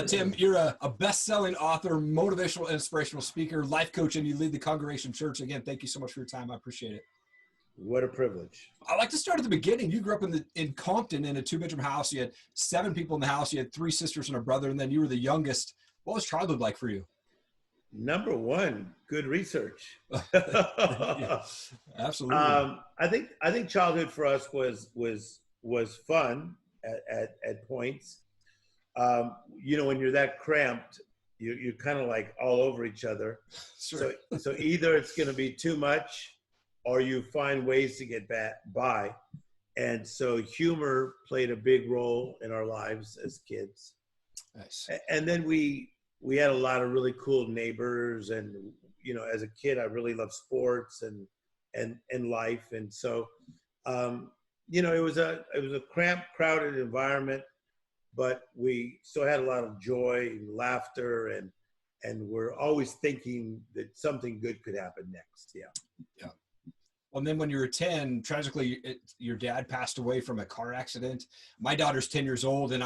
Tim, you're a best-selling author, motivational and inspirational speaker, life coach, and you lead the Congregation Church. Again, thank you so much for your time. I appreciate it. What a privilege. I like to start at the beginning. You grew up in Compton in a 2-bedroom house. You had 7 people in the house. You had 3 sisters and a brother, and then you were the youngest. What was childhood like for you? Number one, good research. Yeah, absolutely. I think childhood for us was fun at points. When you're that cramped, you're kind of like all over each other. Sure. So either it's going to be too much, or you find ways to get by. And so humor played a big role in our lives as kids. Nice. And then we had a lot of really cool neighbors, and as a kid I really loved sports and life, and so it was a cramped, crowded environment, but we still had a lot of joy and laughter, and we're always thinking that something good could happen next. Yeah. Well, and then when you were 10, tragically, your dad passed away from a car accident. My daughter's 10 years old, and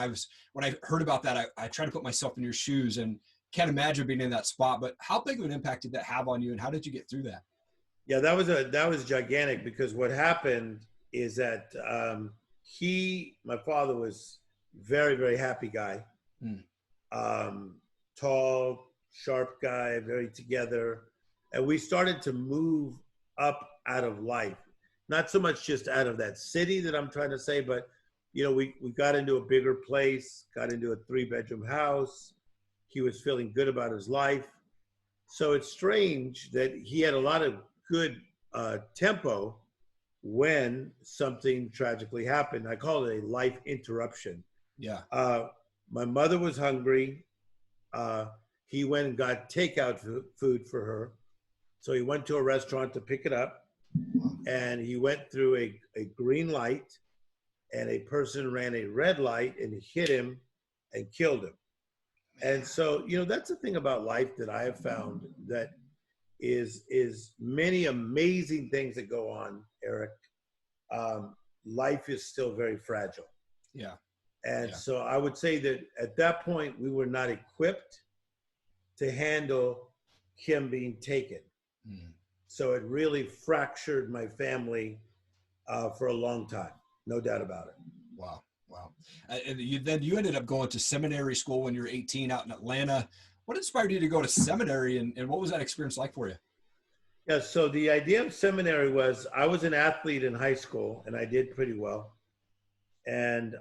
when I heard about that, I tried to put myself in your shoes and can't imagine being in that spot. But how big of an impact did that have on you, and how did you get through that? Yeah, that was gigantic, because what happened is that my father was very, very happy guy, tall, sharp guy, very together, and we started to move up out of life, not so much just out of that city that I'm trying to say, but we got into a bigger place, got into a 3-bedroom house. He was feeling good about his life. So it's strange that he had a lot of good tempo when something tragically happened. I call it a life interruption. Yeah. My mother was hungry. He went and got takeout food for her. So he went to a restaurant to pick it up, and he went through a green light, and a person ran a red light and hit him and killed him. And so, that's the thing about life that I have found, that is many amazing things that go on, Eric. Life is still very fragile. Yeah. And so I would say that at that point, we were not equipped to handle him being taken. So it really fractured my family for a long time, no doubt about it. Wow. And you ended up going to seminary school when you were 18 out in Atlanta. What inspired you to go to seminary, and what was that experience like for you? Yeah, so the idea of seminary was, I was an athlete in high school, and I did pretty well. And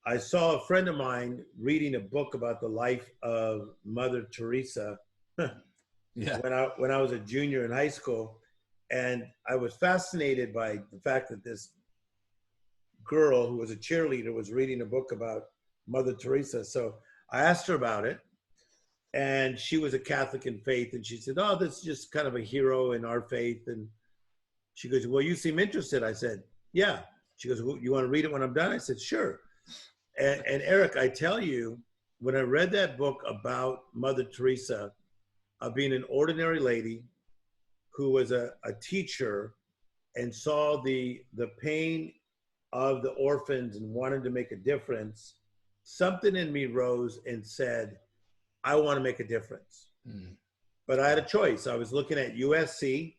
I saw a friend of mine reading a book about the life of Mother Teresa when I was a junior in high school. And I was fascinated by the fact that this girl who was a cheerleader was reading a book about Mother Teresa. So I asked her about it, and she was a Catholic in faith. And she said, "Oh, this is just kind of a hero in our faith." And she goes, "Well, you seem interested." I said, "Yeah." She goes, "Well, you want to read it when I'm done?" I said, "Sure." And Eric, I tell you, when I read that book about Mother Teresa, being an ordinary lady who was a teacher and saw the pain of the orphans and wanted to make a difference, something in me rose and said, I want to make a difference. But I had a choice. I was looking at USC,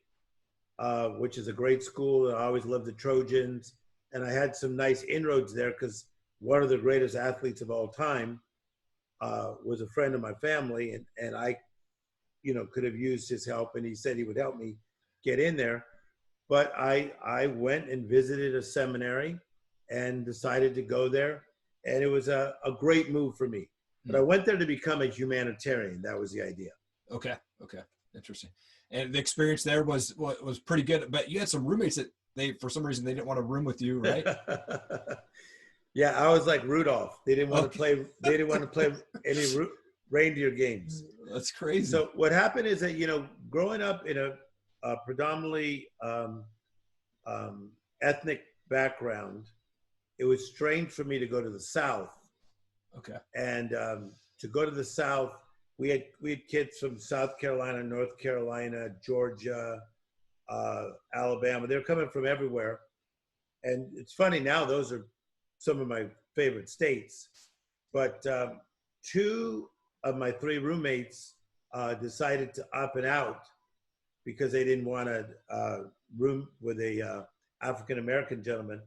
which is a great school. I always loved the Trojans. And I had some nice inroads there, because one of the greatest athletes of all time was a friend of my family. And I, could have used his help. And he said he would help me get in there. But I went and visited a seminary and decided to go there. And it was a great move for me. But I went there to become a humanitarian. That was the idea. Okay. Interesting. And the experience there was pretty good. But you had some roommates that for some reason, they didn't want to room with you, right? Yeah, I was like Rudolph. They didn't want to play. They didn't want to play any reindeer games. That's crazy. So what happened is that, growing up in a predominantly ethnic background, it was strange for me to go to the South. Okay. And to go to the South, we had kids from South Carolina, North Carolina, Georgia, Alabama. They're coming from everywhere. And it's funny now, those are some of my favorite states. But two of my three roommates decided to up and out because they didn't want to room with a African-American gentleman.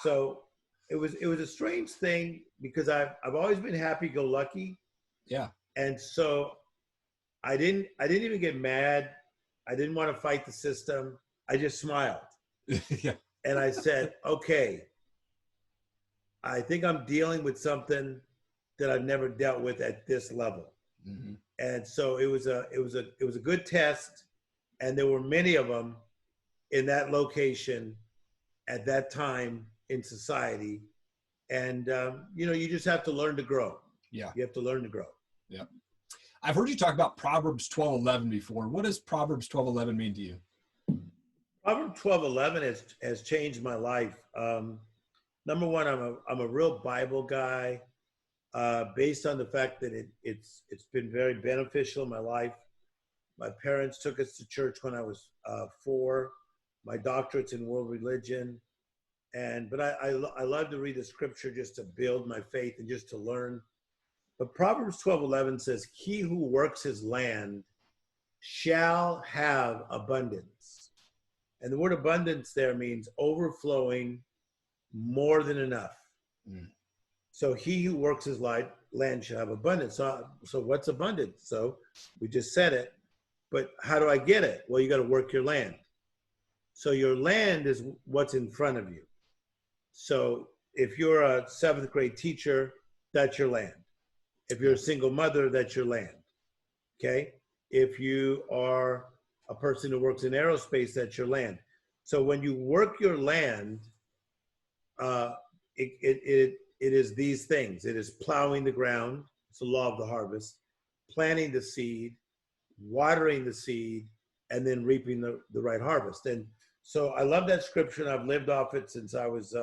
So it was a strange thing because I've always been happy-go-lucky. Yeah. And so I didn't even get mad. I didn't want to fight the system. I just smiled. Yeah. And I said, okay, I think I'm dealing with something that I've never dealt with at this level. Mm-hmm. And so it was a good test. And there were many of them in that location at that time in society. And, you just have to learn to grow. Yeah. You have to learn to grow. Yeah. I've heard you talk about Proverbs 12:11 before. What does Proverbs 12:11 mean to you? Proverbs 12:11 has changed my life. Number one, I'm a real Bible guy, based on the fact that it's been very beneficial in my life. My parents took us to church when I was 4. My doctorate's in world religion, but I love to read the scripture just to build my faith and just to learn. But Proverbs 12:11 says, "He who works his land shall have abundance." And the word abundance there means overflowing, more than enough. Mm. So he who works his land shall have abundance. So what's abundance? So we just said it, but how do I get it? Well, you got to work your land. So your land is what's in front of you. So if you're a 7th grade teacher, that's your land. If you're a single mother, that's your land. Okay? If you are a person who works in aerospace, that's your land. So when you work your land, it is these things. It is plowing the ground. It's the law of the harvest. Planting the seed, watering the seed, and then reaping the right harvest. And so I love that scripture, and I've lived off it since I was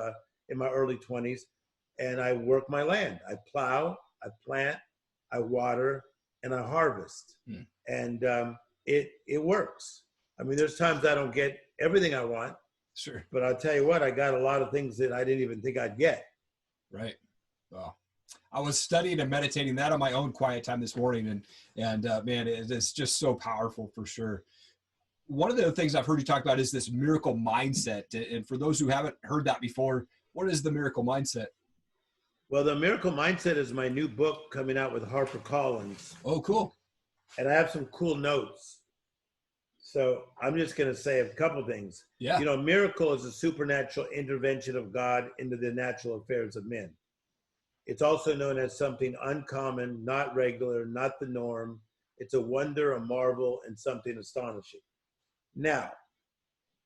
in my early 20s. And I work my land. I plow, I plant, I water, and I harvest. And it works. I mean, there's times I don't get everything I want. Sure. But I'll tell you what, I got a lot of things that I didn't even think I'd get. Right. Well, I was studying and meditating that on my own quiet time this morning. And man, it's just so powerful for sure. One of the things I've heard you talk about is this miracle mindset. And for those who haven't heard that before, what is the miracle mindset? Well, the miracle mindset is my new book coming out with HarperCollins. Oh, cool. And I have some cool notes. So I'm just going to say a couple things. Yeah. Miracle is a supernatural intervention of God into the natural affairs of men. It's also known as something uncommon, not regular, not the norm. It's a wonder, a marvel, and something astonishing. Now,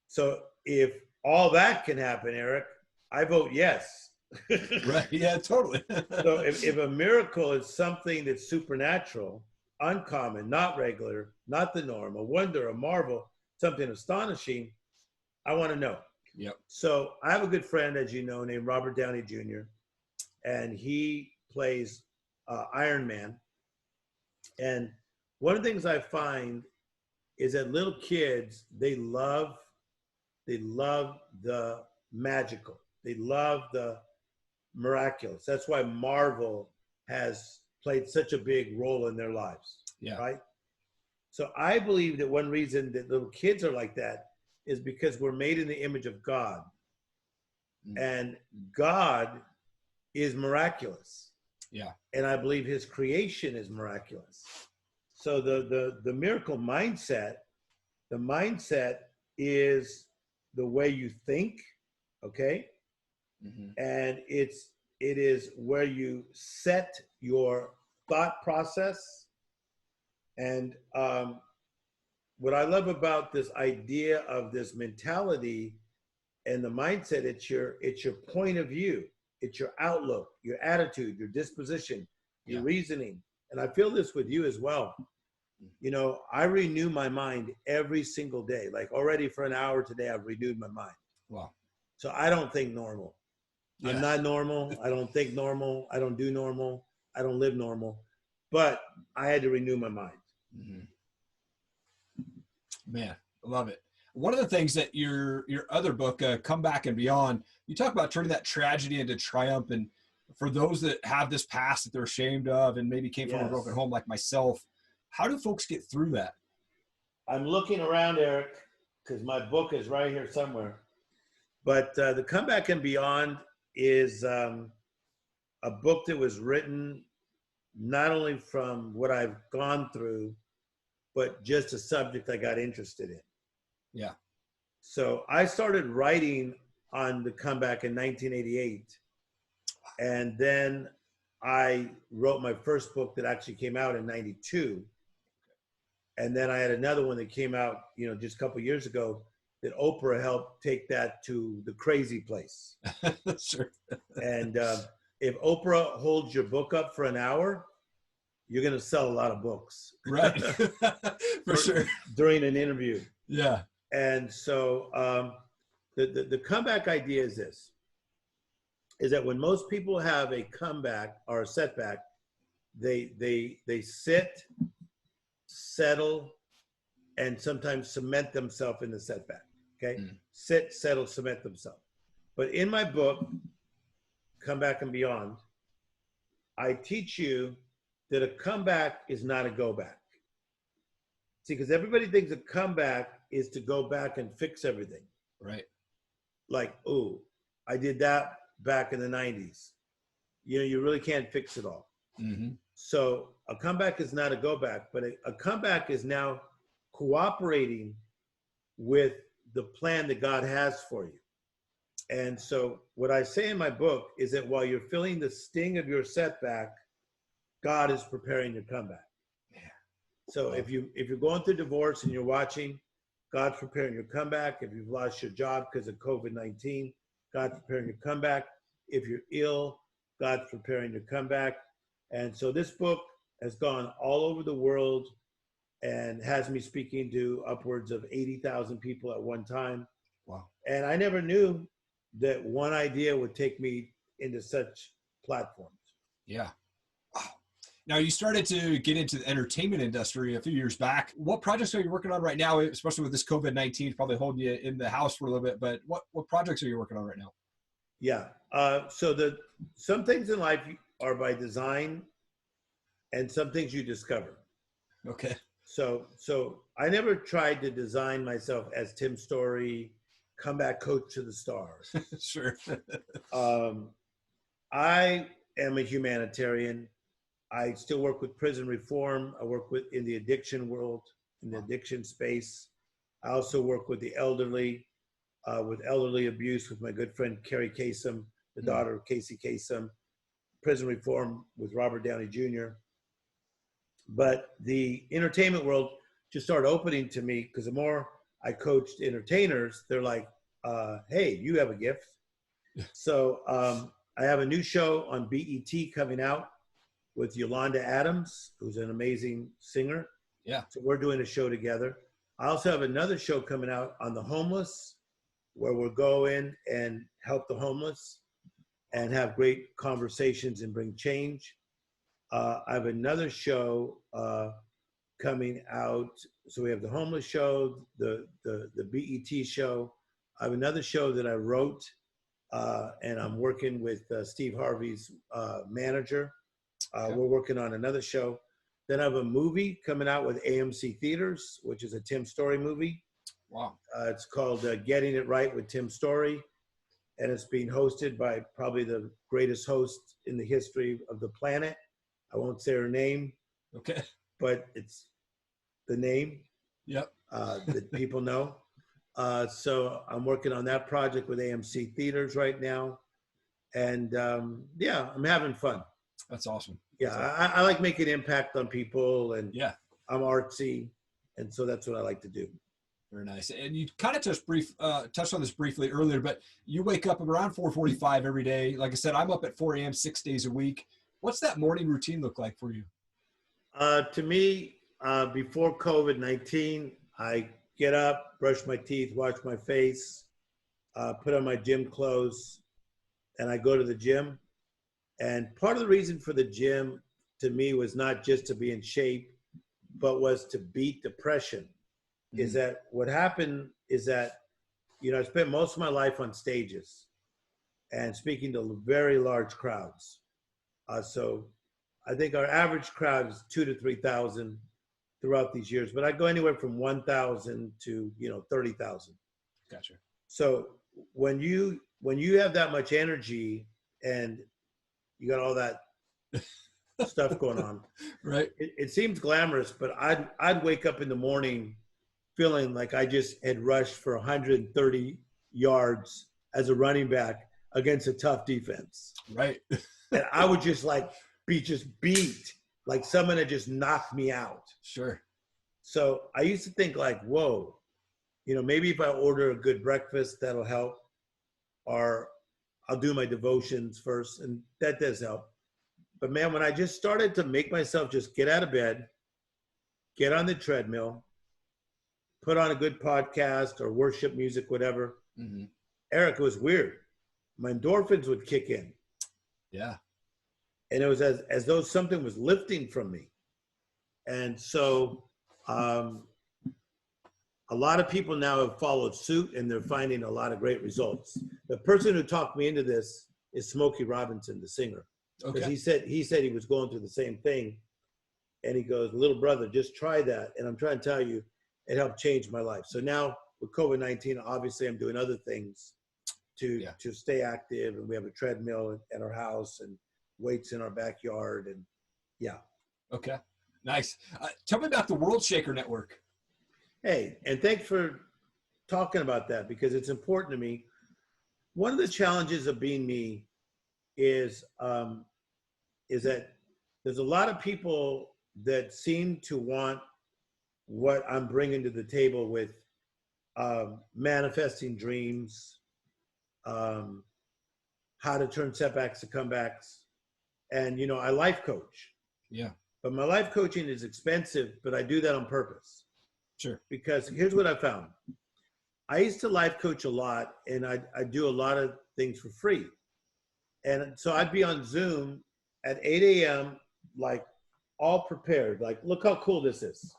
so if all that can happen, Eric, I vote yes. Right. Yeah, totally. So if a miracle is something that's supernatural, uncommon, not regular, not the norm, a wonder, a marvel, something astonishing, I want to know. Yep. So I have a good friend, as you know, named Robert Downey Jr., and he plays Iron Man. And one of the things I find is that little kids, they love the magical. They love the miraculous. That's why Marvel has played such a big role in their lives. Yeah. Right? So I believe that one reason that little kids are like that is because we're made in the image of God. And God is miraculous. Yeah. And I believe his creation is miraculous. So the miracle mindset, the mindset is the way you think, okay? Mm-hmm. And it is where you set your thought process. And what I love about this idea of this mentality and the mindset, it's your point of view, it's your outlook, your attitude, your disposition, your reasoning. And I feel this with you as well. I renew my mind every single day. Like already for an hour today, I've renewed my mind. Wow. So I don't think normal. Yeah. I'm not normal. I don't think normal. I don't do normal. I don't live normal. But I had to renew my mind. Mm-hmm. Man, I love it. One of the things that your other book, Come Back and Beyond, you talk about turning that tragedy into triumph. And For those that have this past that they're ashamed of and maybe came from a Yes. broken home like myself, how do folks get through that? I'm looking around, Eric, because my book is right here somewhere. But The Comeback and Beyond is a book that was written not only from what I've gone through, but just a subject I got interested in. Yeah. So I started writing on The Comeback in 1988. And then I wrote my first book that actually came out in 92. And then I had another one that came out, just a couple of years ago that Oprah helped take that to the crazy place. Sure. And if Oprah holds your book up for an hour, you're going to sell a lot of books. Right. For sure. During an interview. Yeah. And so the comeback idea is this, is that when most people have a comeback or a setback, they sit, settle, and sometimes cement themselves in the setback. Okay? Sit, settle, cement themselves. But in my book, Comeback and Beyond, I teach you that a comeback is not a go back. See, because everybody thinks a comeback is to go back and fix everything. Right. Like, oh, I did that back in the 90s. You really can't fix it all. Mm-hmm. So a comeback is not a go back, but a comeback is now cooperating with the plan that God has for you. And so what I say in my book is that while you're feeling the sting of your setback, God is preparing your comeback. Yeah. So if you're going through divorce and you're watching, God's preparing your comeback. If you've lost your job because of COVID-19, God's preparing your comeback. If you're ill, God's preparing your comeback. And so this book has gone all over the world and has me speaking to upwards of 80,000 people at one time. Wow. And I never knew that one idea would take me into such platforms. Yeah. Wow. Now, you started to get into the entertainment industry a few years back. What projects are you working on right now, especially with this COVID-19 probably holding you in the house for a little bit, but what projects are you working on right now? Yeah. So some things in life are by design and some things you discover. Okay. So I never tried to design myself as Tim Storey, comeback coach to the stars. Sure. I am a humanitarian. I still work with prison reform. I work in the addiction world, in the addiction space. I also work with the elderly, with elderly abuse with my good friend Carrie Kasem, the daughter of Casey Kasem, prison reform with Robert Downey Jr. But the entertainment world just started opening to me because the more I coached entertainers, they're like, hey, you have a gift. So I have a new show on BET coming out with Yolanda Adams, who's an amazing singer. Yeah. So we're doing a show together. I also have another show coming out on the homeless, where we'll go in and help the homeless and have great conversations and bring change. I have another show coming out. So we have the homeless show, the BET show. I have another show that I wrote, and I'm working with Steve Harvey's manager. Okay. We're working on another show. Then I have a movie coming out with AMC Theaters, which is a Tim Storey movie. Wow. It's called Getting It Right with Tim Storey, and it's being hosted by probably the greatest host in the history of the planet. I won't say her name. Okay. But it's the name. Yep. That people know. So I'm working on that project with AMC Theaters right now. And yeah, I'm having fun. That's awesome. Yeah, I like making impact on people, and yeah, I'm artsy. And so that's what I like to do. Very nice. And you kind of touched on this briefly earlier, but you wake up around 4:45 every day. Like I said, I'm up at 4 a.m. 6 days a week. What's that morning routine look like for you? To me, before COVID-19, I get up, brush my teeth, wash my face, put on my gym clothes, and I go to the gym. And part of the reason for the gym to me was not just to be in shape, but was to beat depression. Mm-hmm. Is that what happened is that, I spent most of my life on stages. and speaking to very large crowds. So I think our average crowd is 2,000 to 3,000 throughout these years, but I go anywhere from 1,000 to 30,000. Gotcha. So when you have that much energy and you got all that stuff going on, right? It seems glamorous, but I'd wake up in the morning feeling like I just had rushed for 130 yards as a running back against a tough defense. Right. And I would just be beat, like someone had just knocked me out. Sure. So I used to think like, whoa, maybe if I order a good breakfast, that'll help. Or I'll do my devotions first, and that does help. But man, when I just started to make myself just get out of bed, get on the treadmill, put on a good podcast or worship music, whatever, Eric, it was weird. My endorphins would kick in. Yeah. And it was as though something was lifting from me. And so a lot of people now have followed suit, and they're finding a lot of great results. The person who talked me into this is Smokey Robinson, the singer. Because he said he was going through the same thing. And he goes, little brother, just try that. And I'm trying to tell you, it helped change my life. So now with COVID-19, obviously I'm doing other things to stay active. And we have a treadmill at our house and weights in our backyard. And Okay. Nice. Tell me about the Worldshaker Network. Hey, and thanks for talking about that, because it's important to me. One of the challenges of being me is that there's a lot of people that seem to want what I'm bringing to the table with manifesting dreams, how to turn setbacks to comebacks. And, I life coach. Yeah. But my life coaching is expensive, but I do that on purpose. Sure. Because here's what I found. I used to life coach a lot, and I do a lot of things for free. And so I'd be on Zoom at 8 a.m., like all prepared. Like, look how cool this is.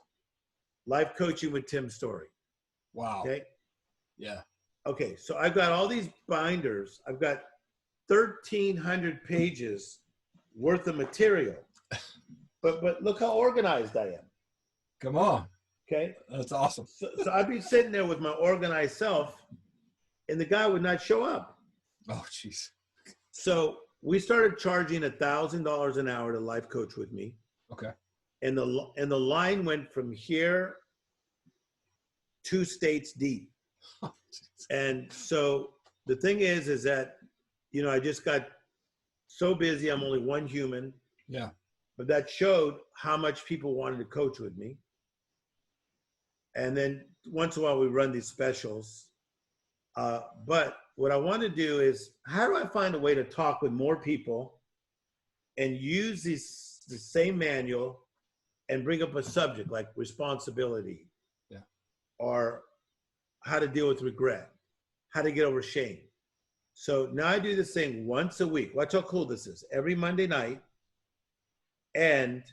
Life coaching with Tim Storey. Wow. Okay. Yeah. Okay. So I've got all these binders. I've got 1,300 pages worth of material. But look how organized I am. Come on. Okay. That's awesome. So I'd be sitting there with my organized self, and the guy would not show up. Oh, jeez. So we started charging $1,000 an hour to life coach with me. Okay. And the line went from here 2 states deep. And so the thing is that, I just got so busy. I'm only one human. Yeah. But that showed how much people wanted to coach with me. And then once in a while we run these specials. But what I want to do is, how do I find a way to talk with more people and use the same manual and bring up a subject like responsibility, or how to deal with regret, how to get over shame. So now I do this thing once a week. Watch how cool this is. Every Monday night, and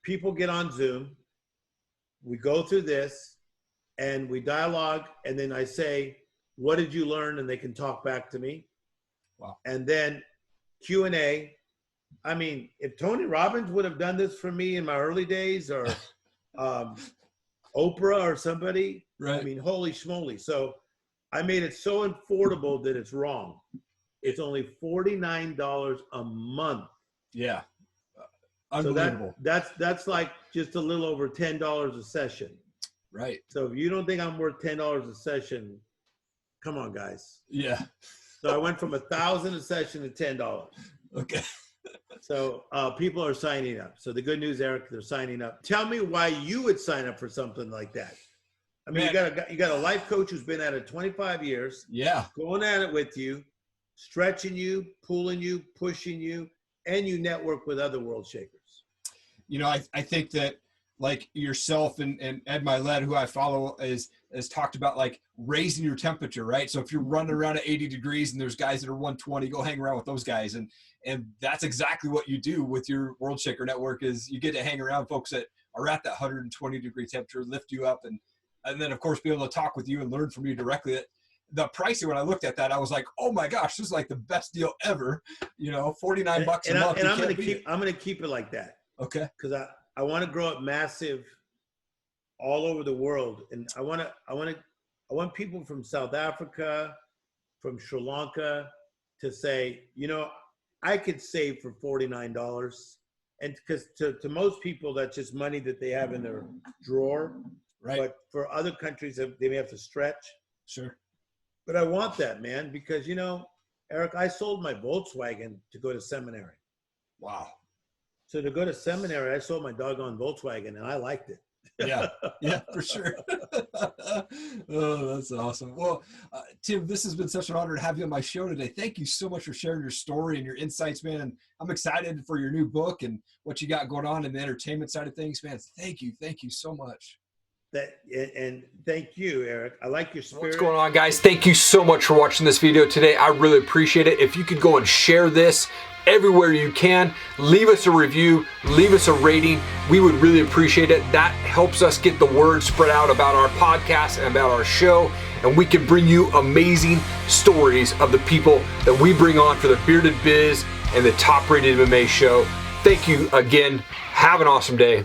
people get on Zoom. We go through this and we dialogue, and then I say, what did you learn? And they can talk back to me. Wow. And then Q&A. I mean, if Tony Robbins would have done this for me in my early days, or Oprah or somebody, right. I mean, holy schmoly. So I made it so affordable that it's wrong. It's only $49 a month. Yeah. Unbelievable. So that's like just a little over $10 a session. Right. So if you don't think I'm worth $10 a session, come on, guys. Yeah. So I went from $1,000 a session to $10. Okay. So people are signing up. So the good news, Eric, they're signing up. Tell me why you would sign up for something like that. I mean, you got a life coach who's been at it 25 years. Yeah. Going at it with you, stretching you, pulling you, pushing you, and you network with other world shakers. I think that, like yourself and Ed Mylett, who I follow, has talked about like raising your temperature, right? So if you're running around at 80 degrees and there's guys that are 120, go hang around with those guys. And that's exactly what you do with your Worldshaker Network, is you get to hang around folks that are at that 120 degree temperature, lift you up, and then of course be able to talk with you and learn from you directly. the pricing, when I looked at that, I was like, oh my gosh, this is like the best deal ever. You know, $49 a month. And I'm going to keep it like that. Okay. Because I want to grow up massive all over the world. And I want people from South Africa, from Sri Lanka to say, you know, I could save for $49. And because to most people, that's just money that they have in their drawer. Right. But for other countries, they may have to stretch. Sure. But I want that, man, because, you know, Eric, I sold my Volkswagen to go to seminary. Wow. So to go to seminary, I sold my doggone Volkswagen, and I liked it. Yeah, for sure. Oh, that's awesome. Well, Tim, this has been such an honor to have you on my show today. Thank you so much for sharing your story and your insights, man. And I'm excited for your new book and what you got going on in the entertainment side of things, man. Thank you so much. And thank you, Eric. I like your spirit. What's going on, guys? Thank you so much for watching this video today. I really appreciate it. If you could go and share this everywhere you can, leave us a review, leave us a rating. We would really appreciate it. That helps us get the word spread out about our podcast and about our show, and we can bring you amazing stories of the people that we bring on for the Bearded Biz and the Top Rated MMA show. Thank you again. Have an awesome day.